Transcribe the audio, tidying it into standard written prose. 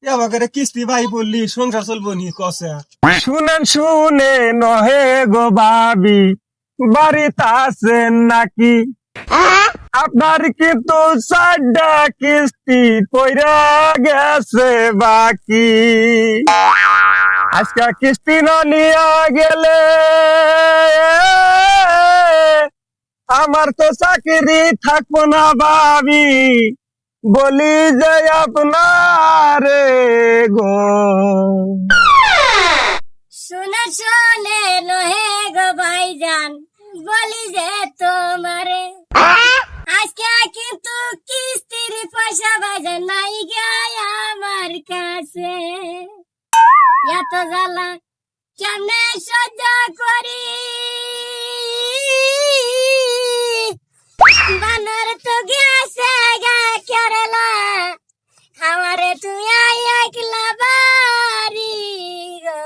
আমাকে কিস্তি ভাই বললি সংসার চলবো নি কসে। শুনেন শুনে নহে গো ভাবি, বাড়িতে আছেন নাকি? আপনার কিন্তু চারটা কিস্তি পইরা গেছে বাকি। আজকে কিস্তি না নিয়ে গেলে আমার তো চাকরি থাকবো না ভাবি, বলি যে আপনার গো। শুনে শুনে নহে গো ভাইজান, বলি যে তোমারে আজকে কিন্তু কিস্তির পয়সা ভাইজান নাই গায় আমার কাছে। এত জ্বালা কেমনে সহ্য করি, বানর তো গেছে গা কেরালা, আমারে তুই একলা বাড়ি গো।